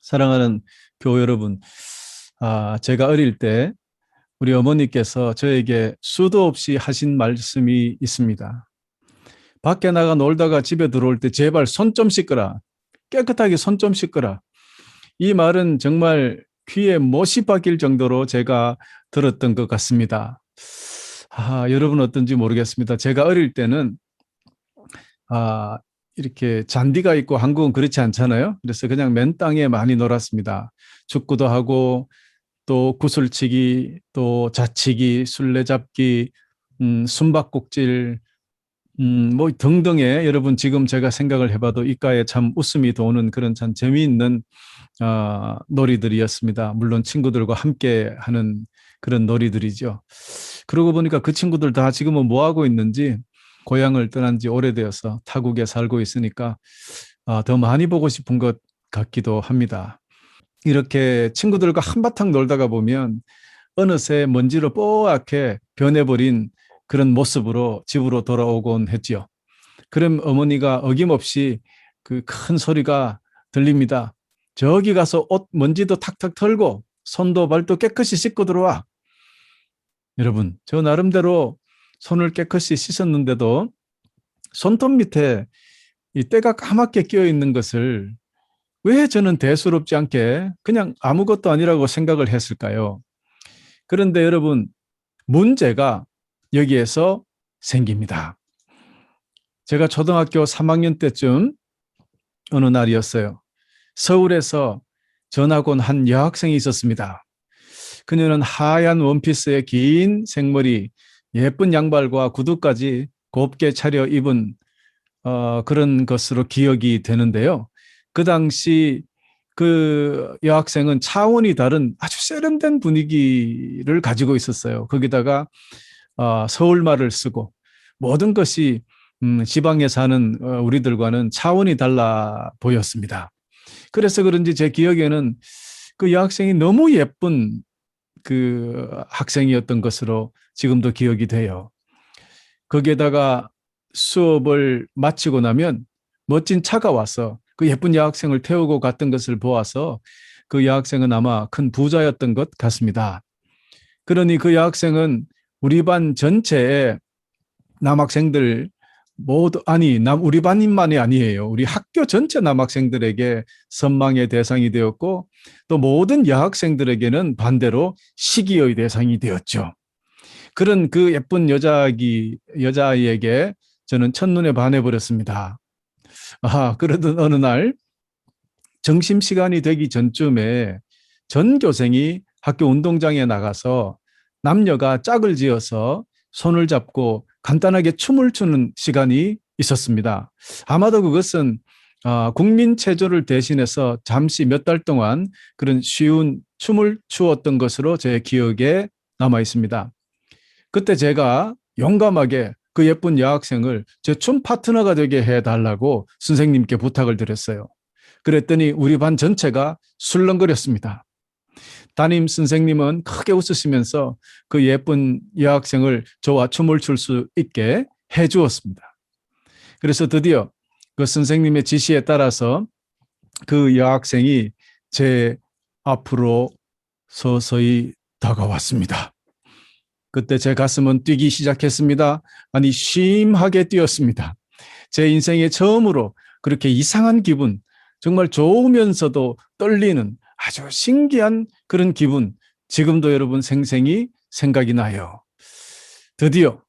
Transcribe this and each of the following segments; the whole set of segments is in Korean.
사랑하는 교우 여러분, 제가 어릴 때 우리 어머니께서 저에게 수도 없이 하신 말씀이 있습니다. 밖에 나가 놀다가 집에 들어올 때 제발 손 좀 씻거라. 깨끗하게 손 좀 씻거라. 이 말은 정말 귀에 못이 박힐 정도로 제가 들었던 것 같습니다. 여러분 어떤지 모르겠습니다. 제가 어릴 때는 아, 이렇게 잔디가 있고 한국은 그렇지 않잖아요. 그래서 그냥 맨 땅에 많이 놀았습니다. 축구도 하고 또 구슬치기, 또 자치기, 술래잡기, 숨바꼭질, 뭐 등등의 여러분 지금 제가 생각을 해봐도 이가에 참 웃음이 도는 그런 참 재미있는 놀이들이었습니다. 물론 친구들과 함께 하는 그런 놀이들이죠. 그러고 보니까 그 친구들 다 지금은 뭐 하고 있는지 고향을 떠난 지 오래되어서 타국에 살고 있으니까 더 많이 보고 싶은 것 같기도 합니다. 이렇게 친구들과 한바탕 놀다가 보면 어느새 먼지로 뽀얗게 변해버린 그런 모습으로 집으로 돌아오곤 했지요. 그럼 어머니가 어김없이 그 큰 소리가 들립니다. 저기 가서 옷 먼지도 탁탁 털고 손도 발도 깨끗이 씻고 들어와. 여러분, 저 나름대로 손을 깨끗이 씻었는데도 손톱 밑에 이 때가 까맣게 끼어 있는 것을 왜 저는 대수롭지 않게 그냥 아무것도 아니라고 생각을 했을까요? 그런데 여러분, 문제가 여기에서 생깁니다. 제가 초등학교 3학년 때쯤 어느 날이었어요. 서울에서 전학 온 한 여학생이 있었습니다. 그녀는 하얀 원피스에 긴 생머리, 예쁜 양발과 구두까지 곱게 차려 입은 그런 것으로 기억이 되는데요. 그 당시 그 여학생은 차원이 다른 아주 세련된 분위기를 가지고 있었어요. 거기다가 서울말을 쓰고 모든 것이 지방에 사는 우리들과는 차원이 달라 보였습니다. 그래서 그런지 제 기억에는 그 여학생이 너무 예쁜 그 학생이었던 것으로 지금도 기억이 돼요. 거기에다가 수업을 마치고 나면 멋진 차가 와서 그 예쁜 여학생을 태우고 갔던 것을 보아서 그 여학생은 아마 큰 부자였던 것 같습니다. 그러니 그 여학생은 우리 반 전체에 남학생들 모두 우리 반인만이 아니에요. 우리 학교 전체 남학생들에게 선망의 대상이 되었고 또 모든 여학생들에게는 반대로 시기의 대상이 되었죠. 그런 그 예쁜 여자아이에게 저는 첫눈에 반해버렸습니다. 그러던 어느 날 점심시간이 되기 전쯤에 전교생이 학교 운동장에 나가서 남녀가 짝을 지어서 손을 잡고 간단하게 춤을 추는 시간이 있었습니다. 아마도 그것은 국민체조를 대신해서 잠시 몇 달 동안 그런 쉬운 춤을 추었던 것으로 제 기억에 남아 있습니다. 그때 제가 용감하게 그 예쁜 여학생을 제 춤 파트너가 되게 해달라고 선생님께 부탁을 드렸어요. 그랬더니 우리 반 전체가 술렁거렸습니다. 담임 선생님은 크게 웃으시면서 그 예쁜 여학생을 저와 춤을 출 수 있게 해주었습니다. 그래서 드디어 그 선생님의 지시에 따라서 그 여학생이 제 앞으로 서서히 다가왔습니다. 그때 제 가슴은 뛰기 시작했습니다. 아니, 심하게 뛰었습니다. 제 인생에 처음으로 그렇게 이상한 기분, 정말 좋으면서도 떨리는 아주 신기한 그런 기분, 지금도 여러분 생생히 생각이 나요. 드디어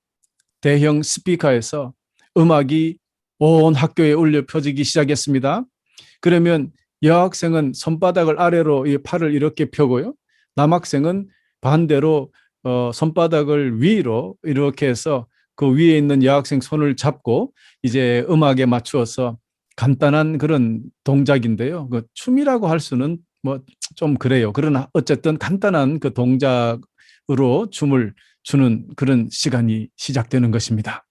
대형 스피커에서 음악이 온 학교에 울려 펴지기 시작했습니다. 그러면 여학생은 손바닥을 아래로 이 팔을 이렇게 펴고요. 남학생은 반대로 손바닥을 위로 이렇게 해서 그 위에 있는 여학생 손을 잡고 이제 음악에 맞추어서 간단한 그런 동작인데요. 그 춤이라고 할 수는 뭐 좀 그래요. 그러나 어쨌든 간단한 그 동작으로 춤을 추는 그런 시간이 시작되는 것입니다.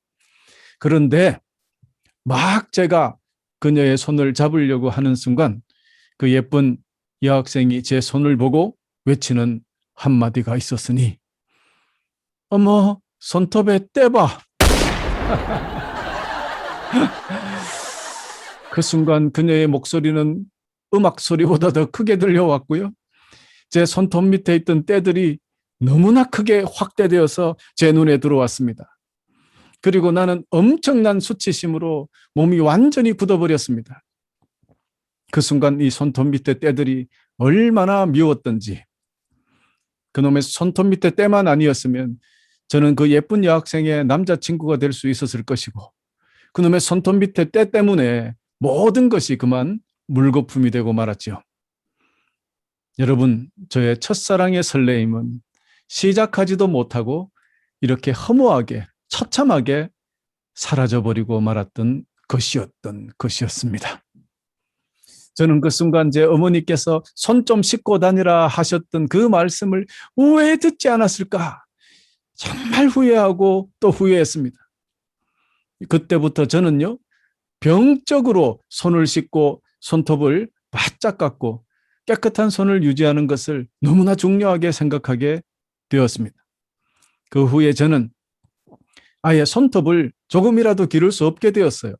그런데 막 제가 그녀의 손을 잡으려고 하는 순간 그 예쁜 여학생이 제 손을 보고 외치는 한마디가 있었으니 어머, 손톱에 떼봐. 그 순간 그녀의 목소리는 음악 소리보다 더 크게 들려왔고요. 제 손톱 밑에 있던 때들이 너무나 크게 확대되어서 제 눈에 들어왔습니다. 그리고 나는 엄청난 수치심으로 몸이 완전히 굳어버렸습니다. 그 순간 이 손톱 밑에 때들이 얼마나 미웠던지, 그놈의 손톱 밑에 때만 아니었으면 저는 그 예쁜 여학생의 남자친구가 될 수 있었을 것이고, 그놈의 손톱 밑에 때 때문에 모든 것이 그만 물거품이 되고 말았죠. 여러분, 저의 첫사랑의 설레임은 시작하지도 못하고 이렇게 허무하게 처참하게 사라져버리고 말았던 것이었습니다. 저는 그 순간 제 어머니께서 손 좀 씻고 다니라 하셨던 그 말씀을 왜 듣지 않았을까? 정말 후회하고 또 후회했습니다. 그때부터 저는요, 병적으로 손을 씻고 손톱을 바짝 깎고 깨끗한 손을 유지하는 것을 너무나 중요하게 생각하게 되었습니다. 그 후에 저는 아예 손톱을 조금이라도 기를 수 없게 되었어요.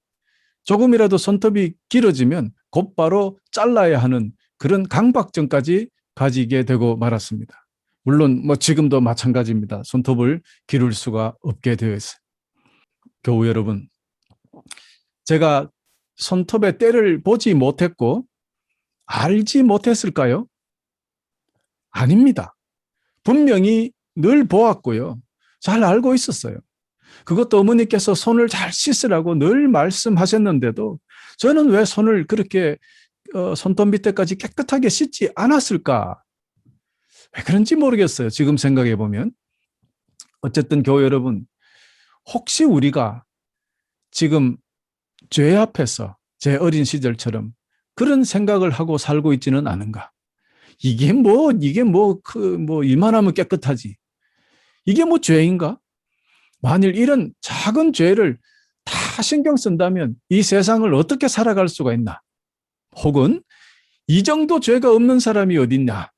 조금이라도 손톱이 길어지면 곧바로 잘라야 하는 그런 강박증까지 가지게 되고 말았습니다. 물론 지금도 마찬가지입니다. 손톱을 기를 수가 없게 되어 있어요. 교우 여러분, 제가 손톱의 때를 보지 못했고 알지 못했을까요? 아닙니다. 분명히 늘 보았고요. 잘 알고 있었어요. 그것도 어머니께서 손을 잘 씻으라고 늘 말씀하셨는데도 저는 왜 손을 그렇게 손톱 밑에까지 깨끗하게 씻지 않았을까? 왜 그런지 모르겠어요. 지금 생각해 보면. 어쨌든 교회 여러분, 혹시 우리가 지금 죄 앞에서 제 어린 시절처럼 그런 생각을 하고 살고 있지는 않은가? 이게 이만하면 깨끗하지. 이게 죄인가? 만일 이런 작은 죄를 다 신경 쓴다면 이 세상을 어떻게 살아갈 수가 있나? 혹은 이 정도 죄가 없는 사람이 어딨냐?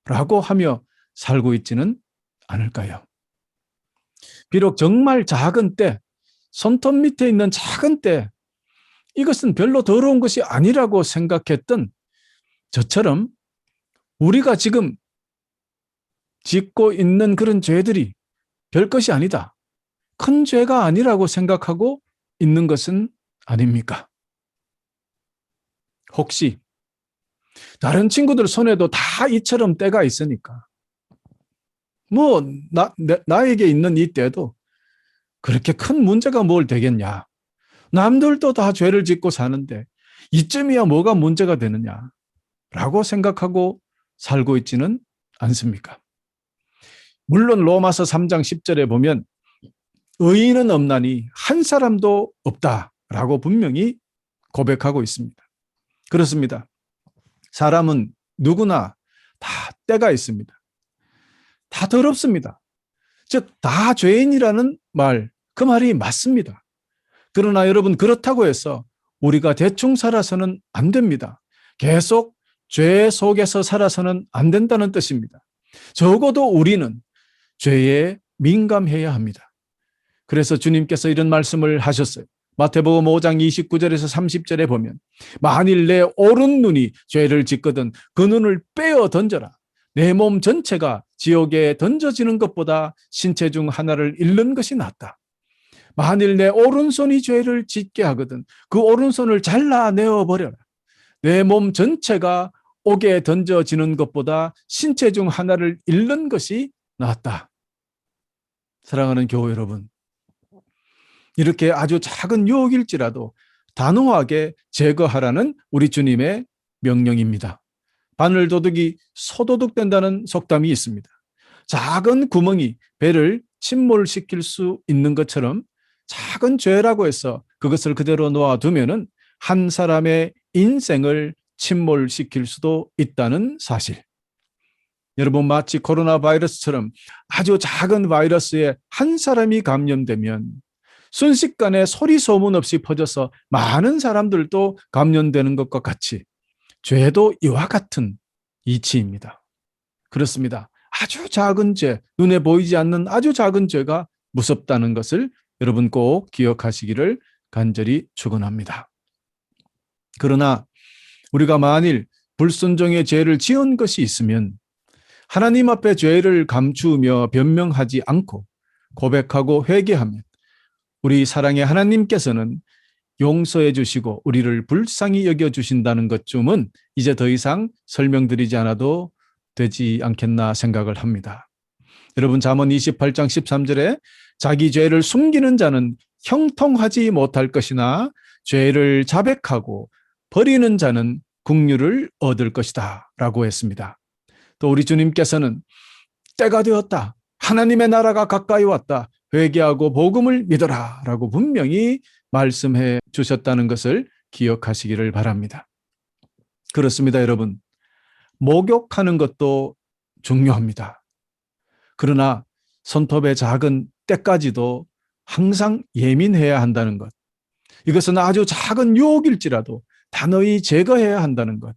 라고 하며 살고 있지는 않을까요? 비록 정말 작은 때, 손톱 밑에 있는 작은 때, 이것은 별로 더러운 것이 아니라고 생각했던 저처럼 우리가 지금 짓고 있는 그런 죄들이 별것이 아니다. 큰 죄가 아니라고 생각하고 있는 것은 아닙니까? 혹시 다른 친구들 손에도 다 이처럼 때가 있으니까 나에게 있는 이 때도 그렇게 큰 문제가 뭘 되겠냐. 남들도 다 죄를 짓고 사는데 이쯤이야 뭐가 문제가 되느냐라고 생각하고 살고 있지는 않습니까? 물론 로마서 3장 10절에 보면 의인은 없나니 한 사람도 없다라고 분명히 고백하고 있습니다. 그렇습니다. 사람은 누구나 다 때가 있습니다. 다 더럽습니다. 즉, 다 죄인이라는 말, 그 말이 맞습니다. 그러나 여러분, 그렇다고 해서 우리가 대충 살아서는 안 됩니다. 계속 죄 속에서 살아서는 안 된다는 뜻입니다. 적어도 우리는 죄에 민감해야 합니다. 그래서 주님께서 이런 말씀을 하셨어요. 마태복음 5장 29절에서 30절에 보면 만일 내 오른 눈이 죄를 짓거든 그 눈을 빼어 던져라. 내 몸 전체가 지옥에 던져지는 것보다 신체 중 하나를 잃는 것이 낫다. 만일 내 오른손이 죄를 짓게 하거든 그 오른손을 잘라내어 버려라. 내 몸 전체가 옥에 던져지는 것보다 신체 중 하나를 잃는 것이 낫다. 사랑하는 교회 여러분, 이렇게 아주 작은 유혹일지라도 단호하게 제거하라는 우리 주님의 명령입니다. 바늘도둑이 소도둑된다는 속담이 있습니다. 작은 구멍이 배를 침몰시킬 수 있는 것처럼 작은 죄라고 해서 그것을 그대로 놓아두면은 한 사람의 인생을 침몰시킬 수도 있다는 사실. 여러분, 마치 코로나 바이러스처럼 아주 작은 바이러스에 한 사람이 감염되면 순식간에 소리 소문 없이 퍼져서 많은 사람들도 감염되는 것과 같이 죄도 이와 같은 이치입니다. 그렇습니다. 아주 작은 죄, 눈에 보이지 않는 아주 작은 죄가 무섭다는 것을 여러분 꼭 기억하시기를 간절히 축원합니다. 그러나 우리가 만일 불순종의 죄를 지은 것이 있으면 하나님 앞에 죄를 감추며 변명하지 않고 고백하고 회개하면 우리 사랑의 하나님께서는 용서해 주시고 우리를 불쌍히 여겨 주신다는 것쯤은 이제 더 이상 설명드리지 않아도 되지 않겠나 생각을 합니다. 여러분, 잠언 28장 13절에 자기 죄를 숨기는 자는 형통하지 못할 것이나 죄를 자백하고 버리는 자는 긍휼을 얻을 것이다 라고 했습니다. 또 우리 주님께서는 때가 되었다, 하나님의 나라가 가까이 왔다, 회개하고 복음을 믿어라 라고 분명히 말씀해 주셨다는 것을 기억하시기를 바랍니다. 그렇습니다, 여러분. 목욕하는 것도 중요합니다. 그러나 손톱의 작은 때까지도 항상 예민해야 한다는 것. 이것은 아주 작은 유혹일지라도 단호히 제거해야 한다는 것.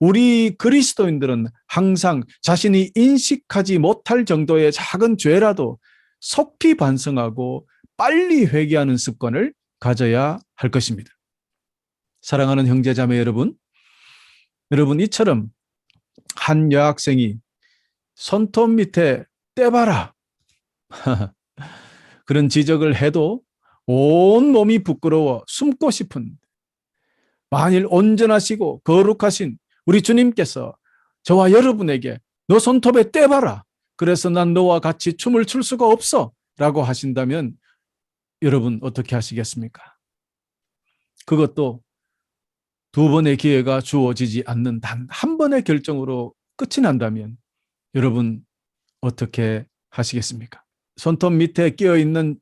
우리 그리스도인들은 항상 자신이 인식하지 못할 정도의 작은 죄라도 속히 반성하고 빨리 회개하는 습관을 가져야 할 것입니다. 사랑하는 형제자매 여러분, 이처럼 한 여학생이 손톱 밑에 떼봐라 그런 지적을 해도 온 몸이 부끄러워 숨고 싶은, 만일 온전하시고 거룩하신 우리 주님께서 저와 여러분에게 너 손톱에 떼봐라, 그래서 난 너와 같이 춤을 출 수가 없어 라고 하신다면 여러분 어떻게 하시겠습니까? 그것도 두 번의 기회가 주어지지 않는 단 한 번의 결정으로 끝이 난다면 여러분 어떻게 하시겠습니까? 손톱 밑에 끼어있는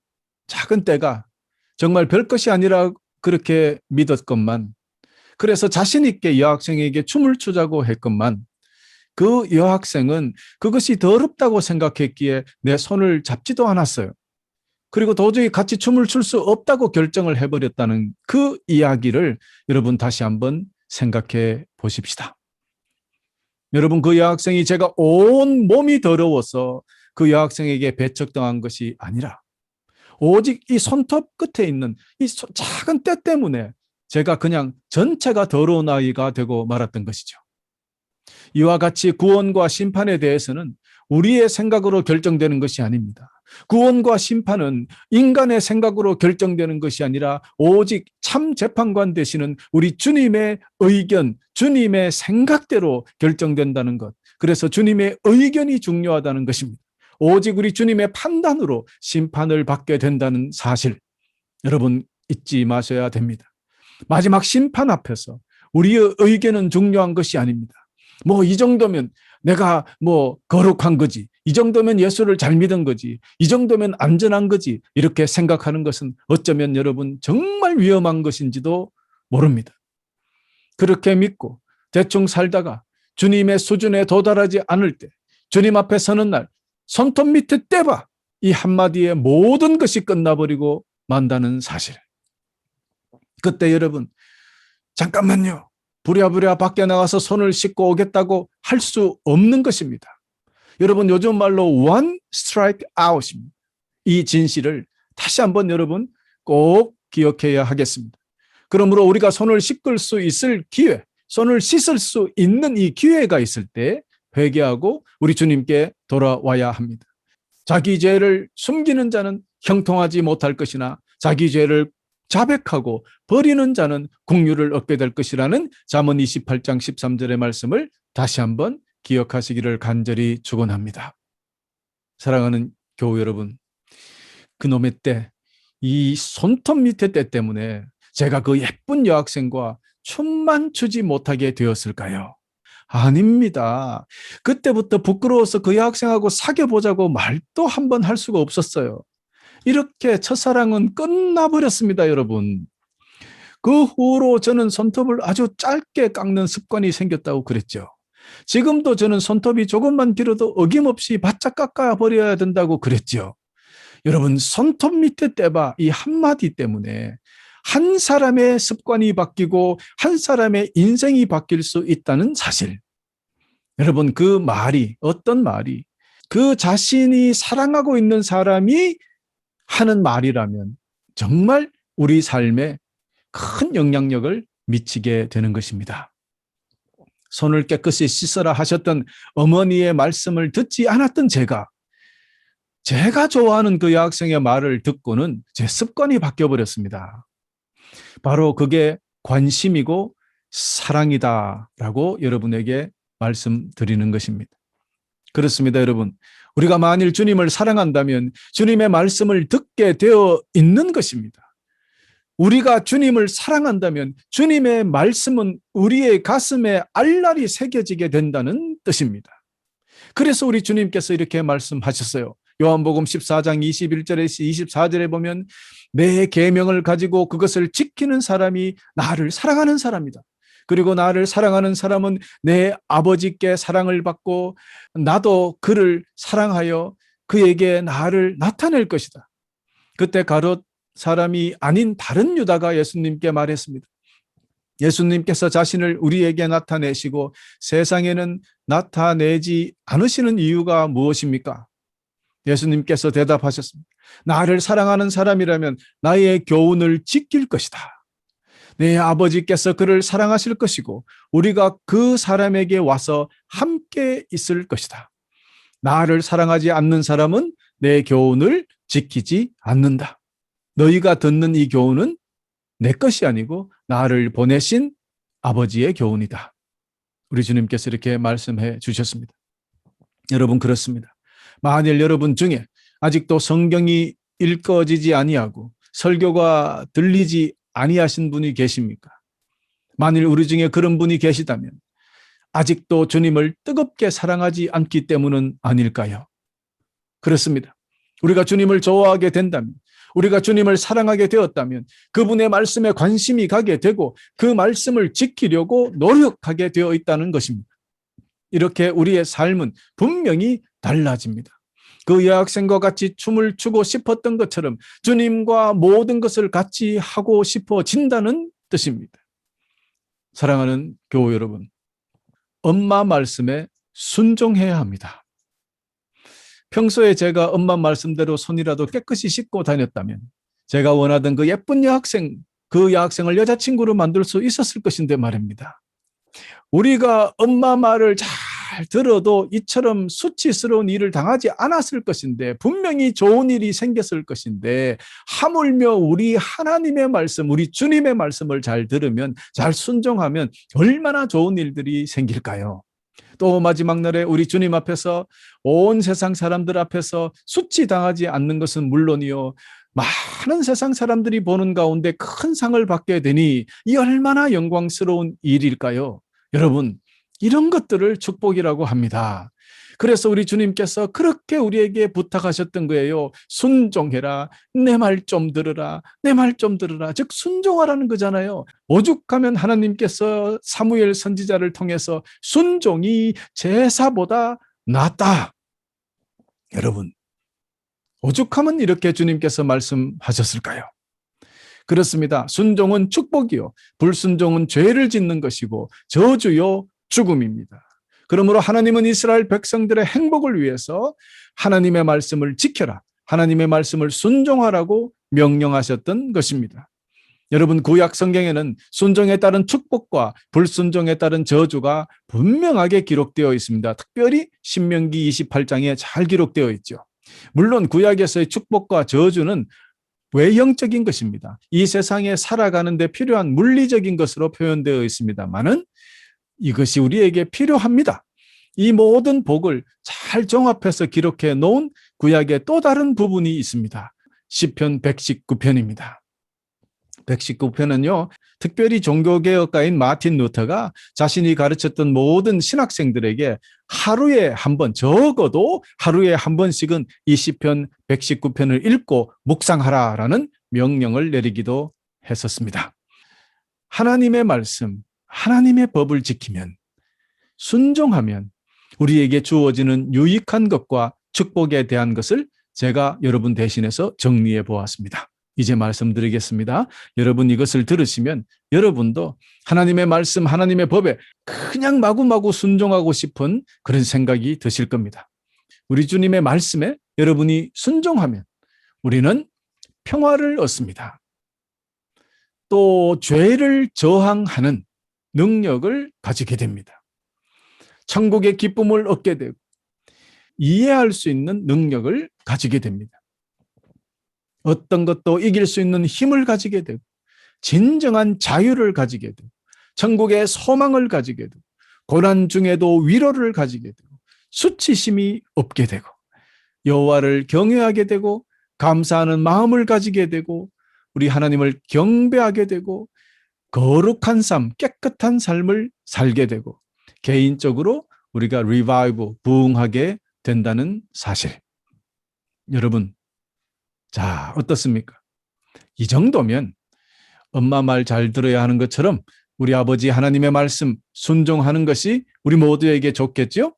작은 때가 정말 별것이 아니라 그렇게 믿었건만, 그래서 자신 있게 여학생에게 춤을 추자고 했건만 그 여학생은 그것이 더럽다고 생각했기에 내 손을 잡지도 않았어요. 그리고 도저히 같이 춤을 출 수 없다고 결정을 해버렸다는 그 이야기를 여러분 다시 한번 생각해 보십시다. 여러분, 그 여학생이 제가 온 몸이 더러워서 그 여학생에게 배척당한 것이 아니라 오직 이 손톱 끝에 있는 이 작은 때 때문에 제가 그냥 전체가 더러운 아이가 되고 말았던 것이죠. 이와 같이 구원과 심판에 대해서는 우리의 생각으로 결정되는 것이 아닙니다. 구원과 심판은 인간의 생각으로 결정되는 것이 아니라 오직 참 재판관 되시는 우리 주님의 의견, 주님의 생각대로 결정된다는 것. 그래서 주님의 의견이 중요하다는 것입니다. 오직 우리 주님의 판단으로 심판을 받게 된다는 사실, 여러분 잊지 마셔야 됩니다. 마지막 심판 앞에서 우리의 의견은 중요한 것이 아닙니다. 이 정도면 내가 거룩한 거지, 이 정도면 예수를 잘 믿은 거지, 이 정도면 안전한 거지, 이렇게 생각하는 것은 어쩌면 여러분 정말 위험한 것인지도 모릅니다. 그렇게 믿고 대충 살다가 주님의 수준에 도달하지 않을 때 주님 앞에 서는 날 손톱 밑에 떼봐, 이 한마디에 모든 것이 끝나버리고 만다는 사실. 그때 여러분 잠깐만요, 부랴부랴 밖에 나가서 손을 씻고 오겠다고 할 수 없는 것입니다. 여러분 요즘 말로 one strike out입니다. 이 진실을 다시 한번 여러분 꼭 기억해야 하겠습니다. 그러므로 우리가 손을 씻을 수 있을 기회, 손을 씻을 수 있는 이 기회가 있을 때 회개하고 우리 주님께 돌아와야 합니다. 자기 죄를 숨기는 자는 형통하지 못할 것이나 자기 죄를 자백하고 버리는 자는 긍휼을 얻게 될 것이라는 잠언 28장 13절의 말씀을 다시 한번 기억하시기를 간절히 축원합니다. 사랑하는 교우 여러분, 그놈의 때, 이 손톱 밑에 때 때문에 제가 그 예쁜 여학생과 춤만 추지 못하게 되었을까요? 아닙니다. 그때부터 부끄러워서 그 여학생하고 사귀어보자고 말도 한 번 할 수가 없었어요. 이렇게 첫사랑은 끝나버렸습니다, 여러분. 그 후로 저는 손톱을 아주 짧게 깎는 습관이 생겼다고 그랬죠. 지금도 저는 손톱이 조금만 길어도 어김없이 바짝 깎아버려야 된다고 그랬죠. 여러분, 손톱 밑에 떼봐, 이 한마디 때문에 한 사람의 습관이 바뀌고 한 사람의 인생이 바뀔 수 있다는 사실. 여러분, 그 말이, 어떤 말이 그 자신이 사랑하고 있는 사람이 하는 말이라면 정말 우리 삶에 큰 영향력을 미치게 되는 것입니다. 손을 깨끗이 씻어라 하셨던 어머니의 말씀을 듣지 않았던 제가 좋아하는 그 여학생의 말을 듣고는 제 습관이 바뀌어버렸습니다. 바로 그게 관심이고 사랑이다라고 여러분에게 말씀드리는 것입니다. 그렇습니다, 여러분. 우리가 만일 주님을 사랑한다면 주님의 말씀을 듣게 되어 있는 것입니다. 우리가 주님을 사랑한다면 주님의 말씀은 우리의 가슴에 알알이 새겨지게 된다는 뜻입니다. 그래서 우리 주님께서 이렇게 말씀하셨어요. 요한복음 14장 21절에서 24절에 보면 내 계명을 가지고 그것을 지키는 사람이 나를 사랑하는 사람이다. 그리고 나를 사랑하는 사람은 내 아버지께 사랑을 받고 나도 그를 사랑하여 그에게 나를 나타낼 것이다. 그때 가롯 사람이 아닌 다른 유다가 예수님께 말했습니다. 예수님께서 자신을 우리에게 나타내시고 세상에는 나타내지 않으시는 이유가 무엇입니까? 예수님께서 대답하셨습니다. 나를 사랑하는 사람이라면 나의 교훈을 지킬 것이다. 내 아버지께서 그를 사랑하실 것이고 우리가 그 사람에게 와서 함께 있을 것이다. 나를 사랑하지 않는 사람은 내 교훈을 지키지 않는다. 너희가 듣는 이 교훈은 내 것이 아니고 나를 보내신 아버지의 교훈이다. 우리 주님께서 이렇게 말씀해 주셨습니다. 여러분, 그렇습니다. 만일 여러분 중에 아직도 성경이 읽어지지 아니하고 설교가 들리지 아니하신 분이 계십니까? 만일 우리 중에 그런 분이 계시다면 아직도 주님을 뜨겁게 사랑하지 않기 때문은 아닐까요? 그렇습니다. 우리가 주님을 좋아하게 된다면, 우리가 주님을 사랑하게 되었다면 그분의 말씀에 관심이 가게 되고 그 말씀을 지키려고 노력하게 되어 있다는 것입니다. 이렇게 우리의 삶은 분명히 달라집니다. 그 여학생과 같이 춤을 추고 싶었던 것처럼 주님과 모든 것을 같이 하고 싶어진다는 뜻입니다. 사랑하는 교우 여러분, 엄마 말씀에 순종해야 합니다. 평소에 제가 엄마 말씀대로 손이라도 깨끗이 씻고 다녔다면 제가 원하던 그 예쁜 여학생, 그 여학생을 여자친구로 만들 수 있었을 것인데 말입니다. 우리가 엄마 말을 잘 들어도 이처럼 수치스러운 일을 당하지 않았을 것인데 분명히 좋은 일이 생겼을 것인데 하물며 우리 하나님의 말씀, 우리 주님의 말씀을 잘 들으면, 잘 순종하면 얼마나 좋은 일들이 생길까요? 또 마지막 날에 우리 주님 앞에서 온 세상 사람들 앞에서 수치당하지 않는 것은 물론이요, 많은 세상 사람들이 보는 가운데 큰 상을 받게 되니 이 얼마나 영광스러운 일일까요? 여러분, 이런 것들을 축복이라고 합니다. 그래서 우리 주님께서 그렇게 우리에게 부탁하셨던 거예요. 순종해라. 내 말 좀 들으라. 내 말 좀 들으라. 즉 순종하라는 거잖아요. 오죽하면 하나님께서 사무엘 선지자를 통해서 순종이 제사보다 낫다. 여러분, 오죽하면 이렇게 주님께서 말씀하셨을까요? 그렇습니다. 순종은 축복이요, 불순종은 죄를 짓는 것이고 저주요 죽음입니다. 그러므로 하나님은 이스라엘 백성들의 행복을 위해서 하나님의 말씀을 지켜라, 하나님의 말씀을 순종하라고 명령하셨던 것입니다. 여러분, 구약 성경에는 순종에 따른 축복과 불순종에 따른 저주가 분명하게 기록되어 있습니다. 특별히 신명기 28장에 잘 기록되어 있죠. 물론 구약에서의 축복과 저주는 외형적인 것입니다. 이 세상에 살아가는 데 필요한 물리적인 것으로 표현되어 있습니다만은 이것이 우리에게 필요합니다. 이 모든 복을 잘 종합해서 기록해 놓은 구약의 또 다른 부분이 있습니다. 시편 119편입니다. 119편은요, 특별히 종교개혁가인 마틴 루터가 자신이 가르쳤던 모든 신학생들에게 하루에 한 번, 적어도 하루에 한 번씩은 이 시편 119편을 읽고 묵상하라라는 명령을 내리기도 했었습니다. 하나님의 말씀, 하나님의 법을 지키면, 순종하면 우리에게 주어지는 유익한 것과 축복에 대한 것을 제가 여러분 대신해서 정리해 보았습니다. 이제 말씀드리겠습니다. 여러분 이것을 들으시면 여러분도 하나님의 말씀, 하나님의 법에 그냥 마구마구 순종하고 싶은 그런 생각이 드실 겁니다. 우리 주님의 말씀에 여러분이 순종하면 우리는 평화를 얻습니다. 또 죄를 저항하는 능력을 가지게 됩니다. 천국의 기쁨을 얻게 되고 이해할 수 있는 능력을 가지게 됩니다. 어떤 것도 이길 수 있는 힘을 가지게 되고 진정한 자유를 가지게 되고 천국의 소망을 가지게 되고 고난 중에도 위로를 가지게 되고 수치심이 없게 되고 여호와를 경외하게 되고 감사하는 마음을 가지게 되고 우리 하나님을 경배하게 되고 거룩한 삶, 깨끗한 삶을 살게 되고 개인적으로 우리가 리바이브, 부흥하게 된다는 사실. 여러분, 자, 어떻습니까? 이 정도면 엄마 말 잘 들어야 하는 것처럼 우리 아버지 하나님의 말씀 순종하는 것이 우리 모두에게 좋겠죠?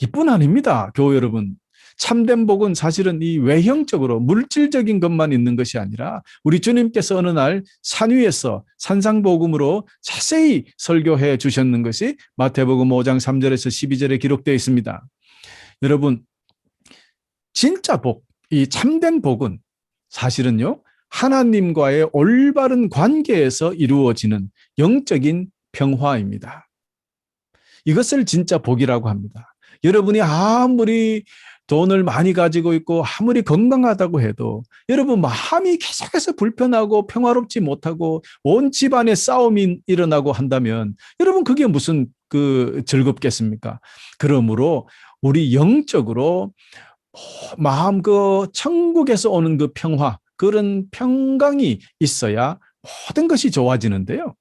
이뿐 아닙니다, 교우 여러분. 참된 복은 사실은 이 외형적으로 물질적인 것만 있는 것이 아니라 우리 주님께서 어느 날 산 위에서 산상복음으로 자세히 설교해 주셨는 것이 마태복음 5장 3절에서 12절에 기록되어 있습니다. 여러분, 진짜 복, 이 참된 복은 사실은요, 하나님과의 올바른 관계에서 이루어지는 영적인 평화입니다. 이것을 진짜 복이라고 합니다. 여러분이 아무리 돈을 많이 가지고 있고 아무리 건강하다고 해도 여러분 마음이 계속해서 불편하고 평화롭지 못하고 온 집안에 싸움이 일어나고 한다면 여러분 그게 무슨 즐겁겠습니까? 그러므로 우리 영적으로 마음 천국에서 오는 그 평화, 그런 평강이 있어야 모든 것이 좋아지는데요.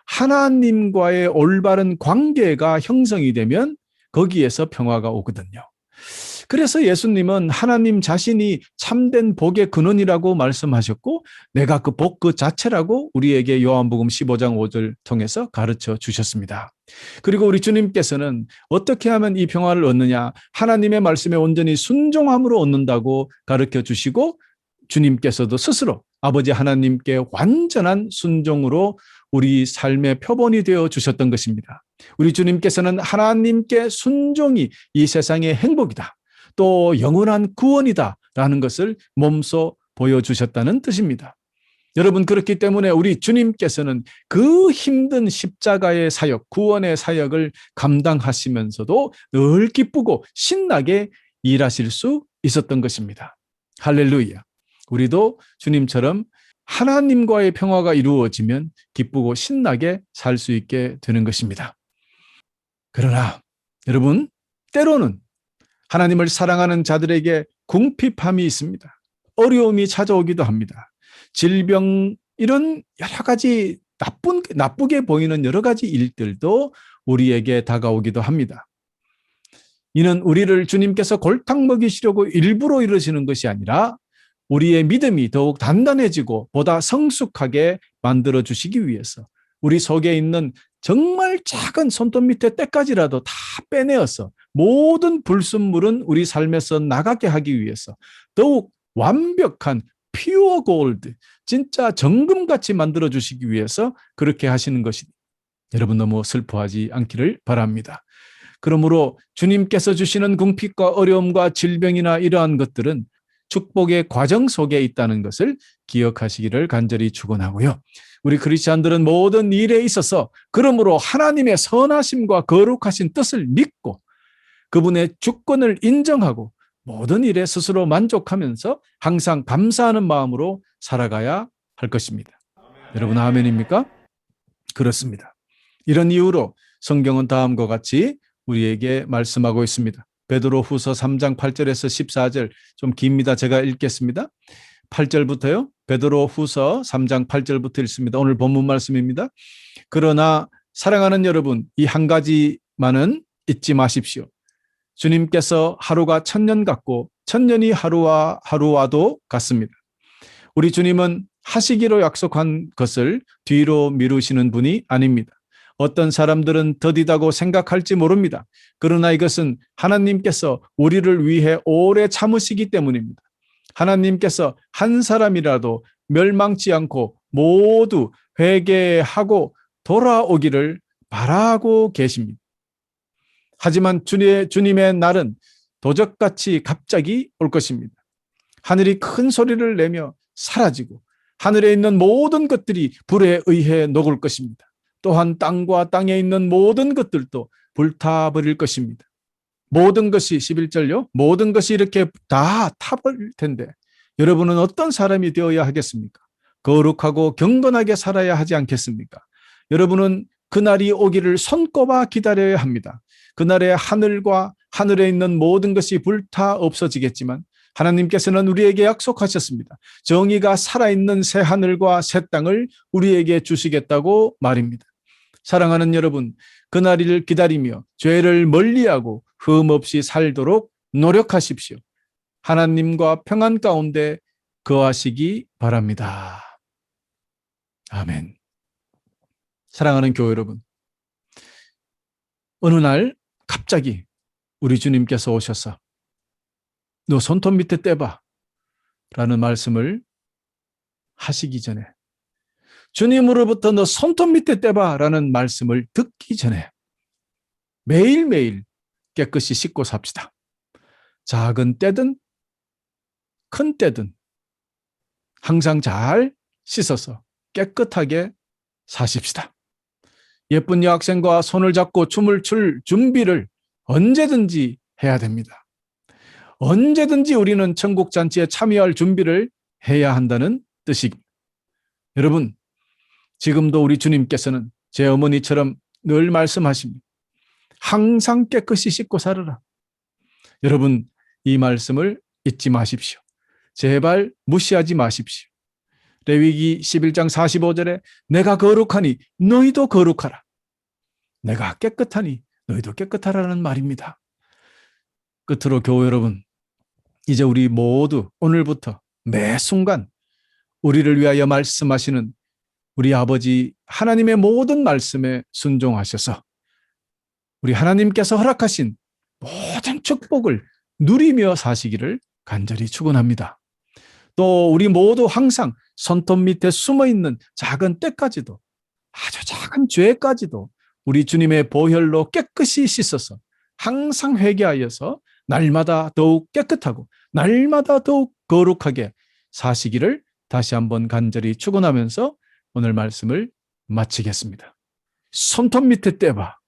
하나님과의 올바른 관계가 형성이 되면 거기에서 평화가 오거든요. 그래서 예수님은 하나님 자신이 참된 복의 근원이라고 말씀하셨고 내가 그 복 그 자체라고 우리에게 요한복음 15장 5절 통해서 가르쳐 주셨습니다. 그리고 우리 주님께서는 어떻게 하면 이 평화를 얻느냐, 하나님의 말씀에 온전히 순종함으로 얻는다고 가르쳐 주시고 주님께서도 스스로 아버지 하나님께 완전한 순종으로 우리 삶의 표본이 되어 주셨던 것입니다. 우리 주님께서는 하나님께 순종이 이 세상의 행복이다, 또 영원한 구원이다라는 것을 몸소 보여주셨다는 뜻입니다. 여러분, 그렇기 때문에 우리 주님께서는 그 힘든 십자가의 사역, 구원의 사역을 감당하시면서도 늘 기쁘고 신나게 일하실 수 있었던 것입니다. 할렐루야. 우리도 주님처럼 하나님과의 평화가 이루어지면 기쁘고 신나게 살 수 있게 되는 것입니다. 그러나 여러분, 때로는 하나님을 사랑하는 자들에게 궁핍함이 있습니다. 어려움이 찾아오기도 합니다. 질병, 이런 여러 가지 나쁘게 보이는 여러 가지 일들도 우리에게 다가오기도 합니다. 이는 우리를 주님께서 골탕 먹이시려고 일부러 이러시는 것이 아니라 우리의 믿음이 더욱 단단해지고 보다 성숙하게 만들어 주시기 위해서 우리 속에 있는 정말 작은 손톱 밑에 때까지라도 다 빼내어서 모든 불순물은 우리 삶에서 나가게 하기 위해서 더욱 완벽한 퓨어 골드, 진짜 정금같이 만들어 주시기 위해서 그렇게 하시는 것이 여러분 너무 슬퍼하지 않기를 바랍니다. 그러므로 주님께서 주시는 궁핍과 어려움과 질병이나 이러한 것들은 축복의 과정 속에 있다는 것을 기억하시기를 간절히 축원하고요. 우리 크리스찬들은 모든 일에 있어서 그러므로 하나님의 선하심과 거룩하신 뜻을 믿고 그분의 주권을 인정하고 모든 일에 스스로 만족하면서 항상 감사하는 마음으로 살아가야 할 것입니다. 여러분 아멘입니까? 그렇습니다. 이런 이유로 성경은 다음과 같이 우리에게 말씀하고 있습니다. 베드로후서 3장 8절에서 14절, 좀 깁니다. 제가 읽겠습니다. 8절부터요. 베드로후서 3장 8절부터 읽습니다. 오늘 본문 말씀입니다. 그러나 사랑하는 여러분, 이 한 가지만은 잊지 마십시오. 주님께서 하루가 1000년 같고 1000년이 하루와도 같습니다. 우리 주님은 하시기로 약속한 것을 뒤로 미루시는 분이 아닙니다. 어떤 사람들은 더디다고 생각할지 모릅니다. 그러나 이것은 하나님께서 우리를 위해 오래 참으시기 때문입니다. 하나님께서 한 사람이라도 멸망치 않고 모두 회개하고 돌아오기를 바라고 계십니다. 하지만 주님의 날은 도적같이 갑자기 올 것입니다. 하늘이 큰 소리를 내며 사라지고 하늘에 있는 모든 것들이 불에 의해 녹을 것입니다. 또한 땅과 땅에 있는 모든 것들도 불타버릴 것입니다. 모든 것이 11절요. 모든 것이 이렇게 다 타버릴 텐데 여러분은 어떤 사람이 되어야 하겠습니까? 거룩하고 경건하게 살아야 하지 않겠습니까? 여러분은 그날이 오기를 손꼽아 기다려야 합니다. 그날에 하늘과 하늘에 있는 모든 것이 불타 없어지겠지만 하나님께서는 우리에게 약속하셨습니다. 정의가 살아있는 새 하늘과 새 땅을 우리에게 주시겠다고 말입니다. 사랑하는 여러분, 그날을 기다리며 죄를 멀리하고 흠없이 살도록 노력하십시오. 하나님과 평안 가운데 거하시기 바랍니다. 아멘. 사랑하는 교회 여러분, 어느 날 갑자기 우리 주님께서 오셔서 너 손톱 밑에 떼봐 라는 말씀을 하시기 전에, 주님으로부터 너 손톱 밑에 떼봐 라는 말씀을 듣기 전에 매일매일 깨끗이 씻고 삽시다. 작은 때든 큰 때든 항상 잘 씻어서 깨끗하게 사십시다. 예쁜 여학생과 손을 잡고 춤을 출 준비를 언제든지 해야 됩니다. 언제든지 우리는 천국 잔치에 참여할 준비를 해야 한다는 뜻입니다. 여러분, 지금도 우리 주님께서는 제 어머니처럼 늘 말씀하십니다. 항상 깨끗이 씻고 살아라. 여러분, 이 말씀을 잊지 마십시오. 제발 무시하지 마십시오. 레위기 11장 45절에 내가 거룩하니 너희도 거룩하라. 내가 깨끗하니 너희도 깨끗하라는 말입니다. 끝으로 교회 여러분, 이제 우리 모두 오늘부터 매 순간 우리를 위하여 말씀하시는 우리 아버지 하나님의 모든 말씀에 순종하셔서 우리 하나님께서 허락하신 모든 축복을 누리며 사시기를 간절히 축원합니다. 또 우리 모두 항상 손톱 밑에 숨어있는 작은 때까지도, 아주 작은 죄까지도 우리 주님의 보혈로 깨끗이 씻어서 항상 회개하여서 날마다 더욱 깨끗하고 날마다 더욱 거룩하게 사시기를 다시 한번 간절히 축원하면서 오늘 말씀을 마치겠습니다. 손톱 밑에 떼봐.